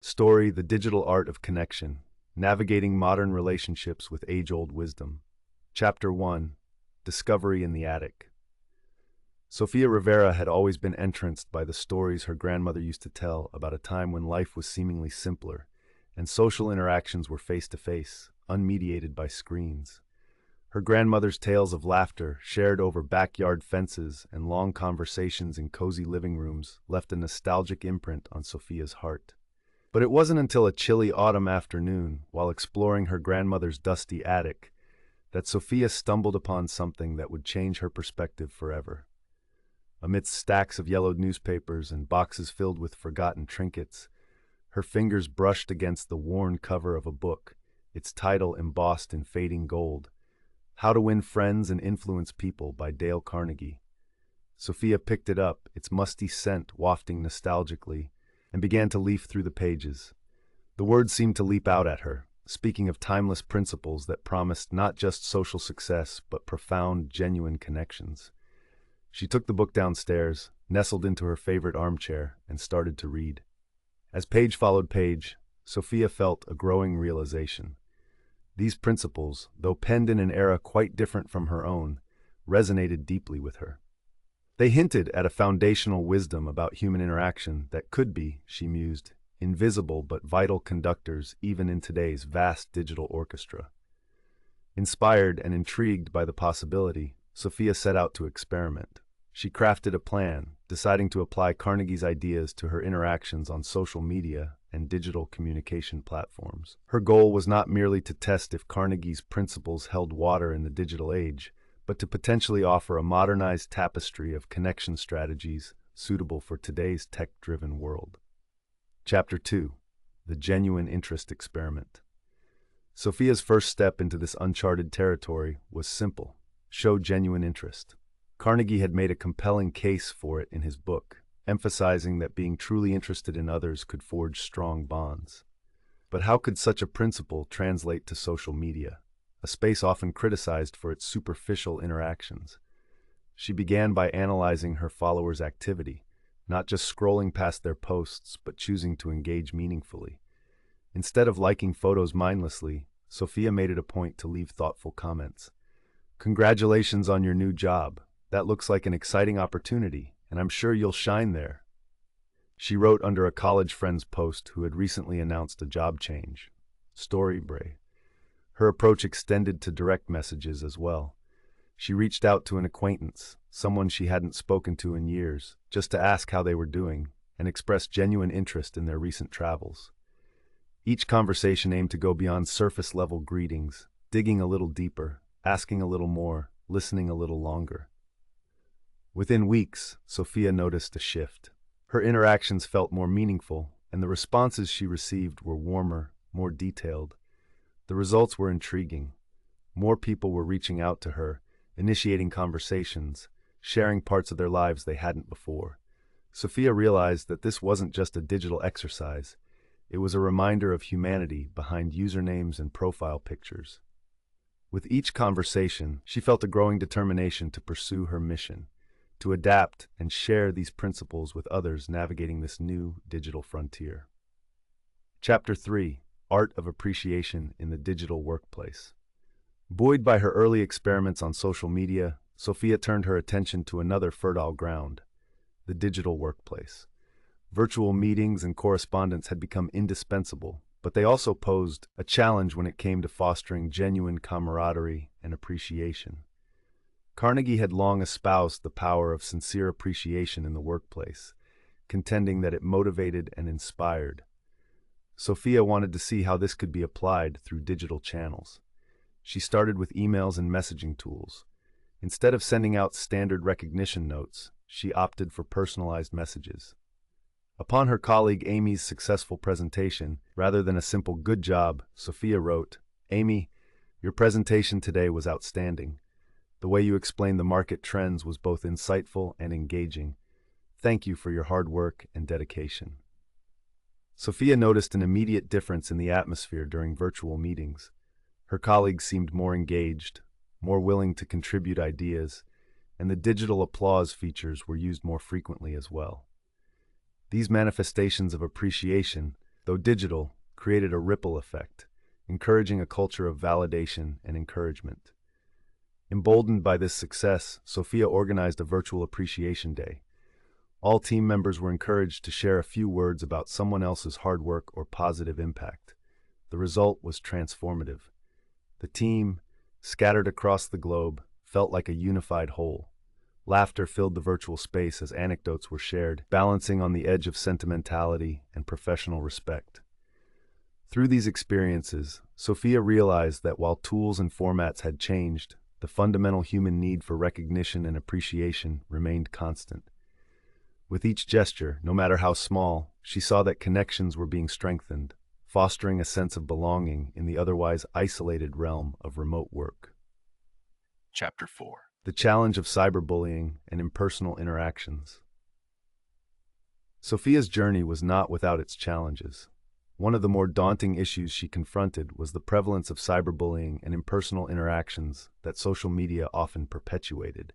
Story: The Digital Art of Connection, Navigating Modern Relationships with Age-Old Wisdom. Chapter 1: Discovery in the Attic. Sofia Rivera had always been entranced by the stories her grandmother used to tell about a time when life was seemingly simpler, and social interactions were face-to-face, unmediated by screens. Her grandmother's tales of laughter, shared over backyard fences, and long conversations in cozy living rooms left a nostalgic imprint on Sofia's heart. But it wasn't until a chilly autumn afternoon, while exploring her grandmother's dusty attic, that Sofia stumbled upon something that would change her perspective forever. Amidst stacks of yellowed newspapers and boxes filled with forgotten trinkets, her fingers brushed against the worn cover of a book, its title embossed in fading gold, How to Win Friends and Influence People by Dale Carnegie. Sofia picked it up, its musty scent wafting nostalgically, and began to leaf through the pages. The words seemed to leap out at her, speaking of timeless principles that promised not just social success, but profound, genuine connections. She took the book downstairs, nestled into her favorite armchair, and started to read. As page followed page, Sofia felt a growing realization. These principles, though penned in an era quite different from her own, resonated deeply with her. They hinted at a foundational wisdom about human interaction that could be, she mused, invisible but vital conductors even in today's vast digital orchestra. Inspired and intrigued by the possibility, Sofia set out to experiment. She crafted a plan, deciding to apply Carnegie's ideas to her interactions on social media and digital communication platforms. Her goal was not merely to test if Carnegie's principles held water in the digital age, but to potentially offer a modernized tapestry of connection strategies suitable for today's tech-driven world. Chapter 2: The Genuine Interest Experiment. Sofia's first step into this uncharted territory was simple: show genuine interest. Carnegie had made a compelling case for it in his book, emphasizing that being truly interested in others could forge strong bonds. But how could such a principle translate to social media, a space often criticized for its superficial interactions? She began by analyzing her followers' activity, not just scrolling past their posts, but choosing to engage meaningfully. Instead of liking photos mindlessly, Sofia made it a point to leave thoughtful comments. "Congratulations on your new job. That looks like an exciting opportunity, and I'm sure you'll shine there," she wrote under a college friend's post who had recently announced a job change. Storybrave. Her approach extended to direct messages as well. She reached out to an acquaintance, someone she hadn't spoken to in years, just to ask how they were doing, and express genuine interest in their recent travels. Each conversation aimed to go beyond surface-level greetings, digging a little deeper, asking a little more, listening a little longer. Within weeks, Sofia noticed a shift. Her interactions felt more meaningful, and the responses she received were warmer, more detailed. The results were intriguing. More people were reaching out to her, initiating conversations, sharing parts of their lives they hadn't before. Sofia realized that this wasn't just a digital exercise. It was a reminder of humanity behind usernames and profile pictures. With each conversation, she felt a growing determination to pursue her mission, to adapt and share these principles with others navigating this new digital frontier. Chapter 3: Art of Appreciation in the Digital Workplace. Buoyed by her early experiments on social media, Sofia turned her attention to another fertile ground: the digital workplace. Virtual meetings and correspondence had become indispensable, but they also posed a challenge when it came to fostering genuine camaraderie and appreciation. Carnegie had long espoused the power of sincere appreciation in the workplace, contending that it motivated and inspired. Sofia wanted to see how this could be applied through digital channels. She started with emails and messaging tools. Instead of sending out standard recognition notes, she opted for personalized messages. Upon her colleague Amy's successful presentation, rather than a simple "good job," Sofia wrote, "Amy, your presentation today was outstanding. The way you explained the market trends was both insightful and engaging. Thank you for your hard work and dedication." Sofia noticed an immediate difference in the atmosphere during virtual meetings. Her colleagues seemed more engaged, more willing to contribute ideas, and the digital applause features were used more frequently as well. These manifestations of appreciation though digital, created a ripple effect, encouraging a culture of validation and encouragement. Emboldened by this success, Sophia organized a virtual appreciation day. All team members were encouraged to share a few words about someone else's hard work or positive impact. The result was transformative. The team, scattered across the globe, felt like a unified whole. Laughter filled the virtual space as anecdotes were shared, balancing on the edge of sentimentality and professional respect. Through these experiences, Sophia realized that while tools and formats had changed, the fundamental human need for recognition and appreciation remained constant. With each gesture, no matter how small, she saw that connections were being strengthened, fostering a sense of belonging in the otherwise isolated realm of remote work. Chapter 4. The challenge of cyberbullying and impersonal interactions. Sophia's journey was not without its challenges. One of the more daunting issues she confronted was the prevalence of cyberbullying and impersonal interactions that social media often perpetuated.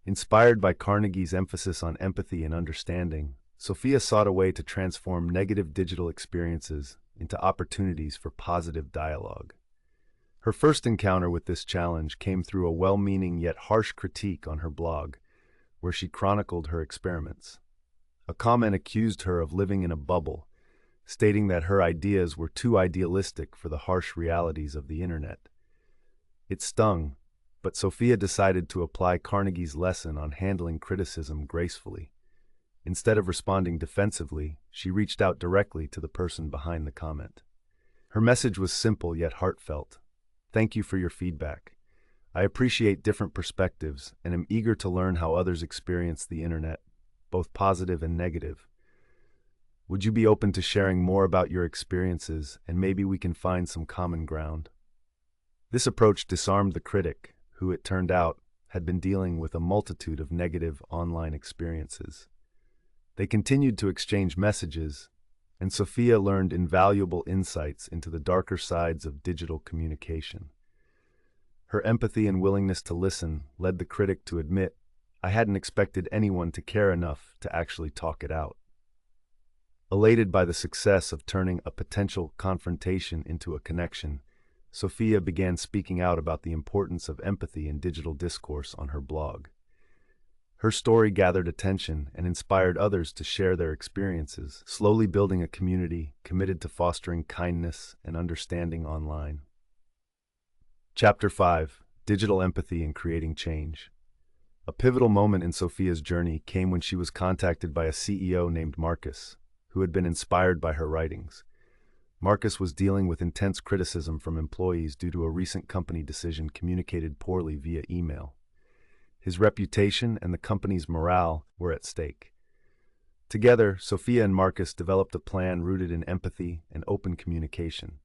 Inspired by Carnegie's emphasis on empathy and understanding, Sophia sought a way to transform negative digital experiences into opportunities for positive dialogue. Her first encounter with this challenge came through a well-meaning yet harsh critique on her blog, where she chronicled her experiments. A comment accused her of living in a bubble, stating that her ideas were too idealistic for the harsh realities of the internet. It stung, but Sophia decided to apply Carnegie's lesson on handling criticism gracefully. Instead of responding defensively, she reached out directly to the person behind the comment. Her message was simple yet heartfelt. "Thank you for your feedback. I appreciate different perspectives and am eager to learn how others experience the internet, both positive and negative. Would you be open to sharing more about your experiences, and maybe we can find some common ground?" This approach disarmed the critic, who, it turned out, had been dealing with a multitude of negative online experiences. They continued to exchange messages, and Sophia learned invaluable insights into the darker sides of digital communication. Her empathy and willingness to listen led the critic to admit, "I hadn't expected anyone to care enough to actually talk it out." Elated by the success of turning a potential confrontation into a connection, Sophia began speaking out about the importance of empathy in digital discourse on her blog. Her story gathered attention and inspired others to share their experiences, slowly building a community committed to fostering kindness and understanding online. Chapter 5. Digital Empathy and Creating Change. A pivotal moment in Sophia's journey came when she was contacted by a CEO named Marcus, who had been inspired by her writings. Marcus was dealing with intense criticism from employees due to a recent company decision communicated poorly via email. His reputation and the company's morale were at stake. Together, Sophia and Marcus developed a plan rooted in empathy and open communication.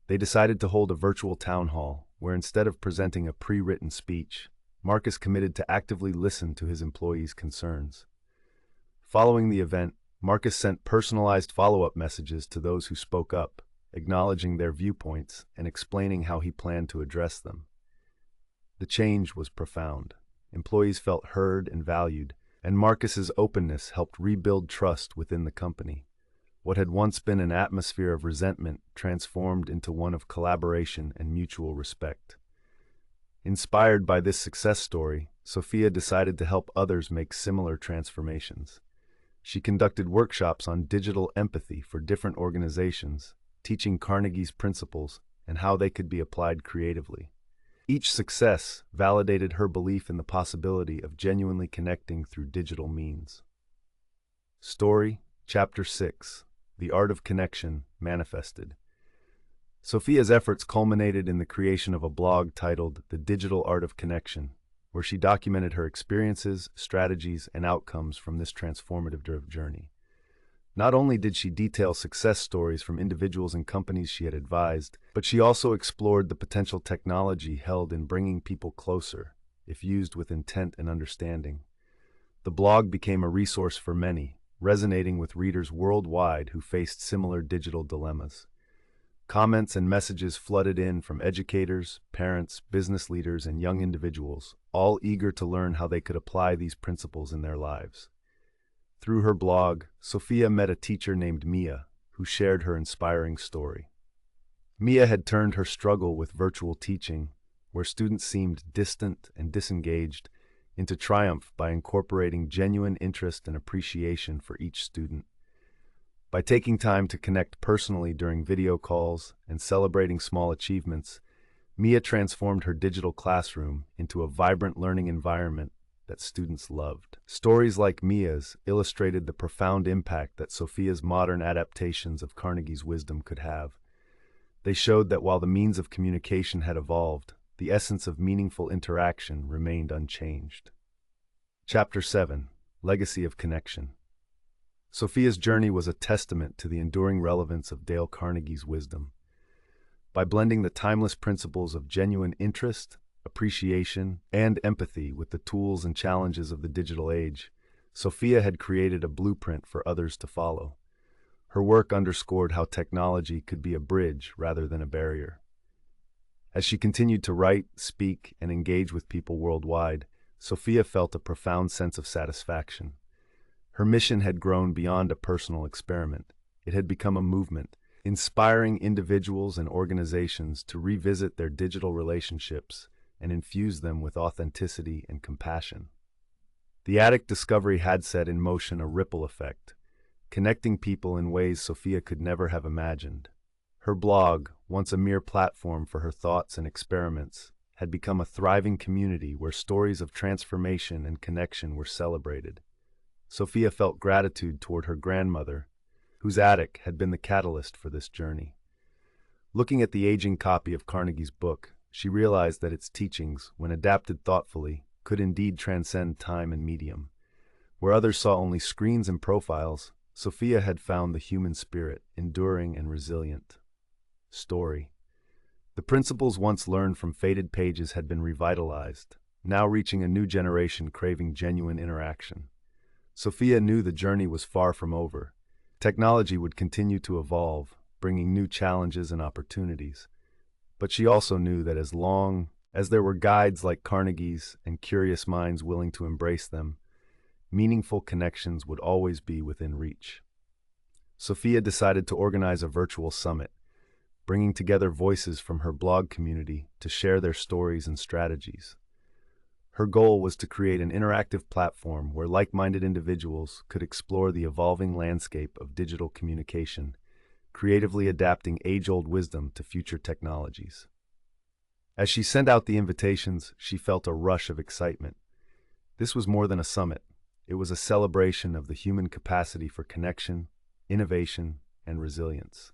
They decided to hold a virtual town hall, where instead of presenting a pre-written speech, Marcus committed to actively listen to his employees' concerns. Following the event, Marcus sent personalized follow-up messages to those who spoke up, acknowledging their viewpoints and explaining how he planned to address them. The change was profound. Employees felt heard and valued, and Marcus's openness helped rebuild trust within the company. What had once been an atmosphere of resentment transformed into one of collaboration and mutual respect. Inspired by this success story, Sophia decided to help others make similar transformations. She conducted workshops on digital empathy for different organizations, teaching Carnegie's principles and how they could be applied creatively. Each success validated her belief in the possibility of genuinely connecting through digital means. Story, Chapter 6. The Art of Connection Manifested. Sophia's efforts culminated in the creation of a blog titled The Digital Art of Connection, where she documented her experiences, strategies, and outcomes from this transformative journey. Not only did she detail success stories from individuals and companies she had advised, but she also explored the potential technology held in bringing people closer, if used with intent and understanding. The blog became a resource for many, resonating with readers worldwide who faced similar digital dilemmas. Comments and messages flooded in from educators, parents, business leaders, and young individuals, all eager to learn how they could apply these principles in their lives. Through her blog, Sophia met a teacher named Mia, who shared her inspiring story. Mia had turned her struggle with virtual teaching, where students seemed distant and disengaged, into triumph by incorporating genuine interest and appreciation for each student. By taking time to connect personally during video calls and celebrating small achievements, Mia transformed her digital classroom into a vibrant learning environment that students loved. Stories like Mia's illustrated the profound impact that Sophia's modern adaptations of Carnegie's wisdom could have. They showed that while the means of communication had evolved, the essence of meaningful interaction remained unchanged. Chapter 7: Legacy of Connection. Sophia's journey was a testament to the enduring relevance of Dale Carnegie's wisdom. By blending the timeless principles of genuine interest, appreciation, and empathy with the tools and challenges of the digital age, Sophia had created a blueprint for others to follow. Her work underscored how technology could be a bridge rather than a barrier. As she continued to write, speak, and engage with people worldwide, Sophia felt a profound sense of satisfaction. Her mission had grown beyond a personal experiment. It had become a movement, inspiring individuals and organizations to revisit their digital relationships and infuse them with authenticity and compassion. The Attic discovery had set in motion a ripple effect, connecting people in ways Sophia could never have imagined. Her blog, once a mere platform for her thoughts and experiments, had become a thriving community where stories of transformation and connection were celebrated. Sophia felt gratitude toward her grandmother, whose attic had been the catalyst for this journey. Looking at the aging copy of Carnegie's book, she realized that its teachings, when adapted thoughtfully, could indeed transcend time and medium. Where others saw only screens and profiles, Sophia had found the human spirit, enduring and resilient. Story. The principles once learned from faded pages had been revitalized, now reaching a new generation craving genuine interaction. Sophia knew the journey was far from over. Technology would continue to evolve, bringing new challenges and opportunities. But she also knew that as long as there were guides like Carnegie's and curious minds willing to embrace them, meaningful connections would always be within reach. Sophia decided to organize a virtual summit, bringing together voices from her blog community to share their stories and strategies. Her goal was to create an interactive platform where like-minded individuals could explore the evolving landscape of digital communication, creatively adapting age-old wisdom to future technologies. As she sent out the invitations, she felt a rush of excitement. This was more than a summit. It was a celebration of the human capacity for connection, innovation, and resilience.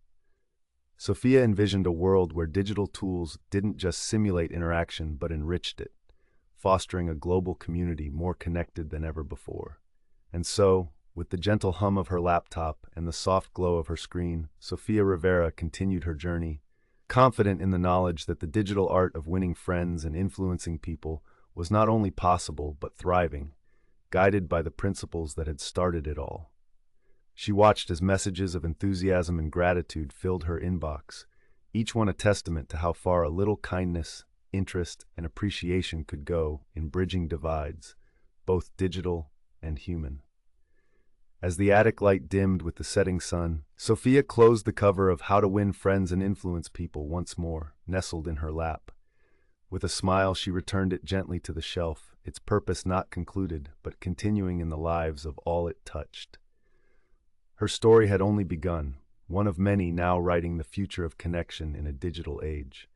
Sophia envisioned a world where digital tools didn't just simulate interaction but enriched it, fostering a global community more connected than ever before. And so, with the gentle hum of her laptop and the soft glow of her screen, Sofia Rivera continued her journey, confident in the knowledge that the digital art of winning friends and influencing people was not only possible but thriving, guided by the principles that had started it all. She watched as messages of enthusiasm and gratitude filled her inbox, each one a testament to how far a little kindness, interest, and appreciation could go in bridging divides, both digital and human. As the attic light dimmed with the setting sun, Sophia closed the cover of How to Win Friends and Influence People once more, nestled in her lap. With a smile, she returned it gently to the shelf, its purpose not concluded, but continuing in the lives of all it touched. Her story had only begun, one of many now writing the future of connection in a digital age.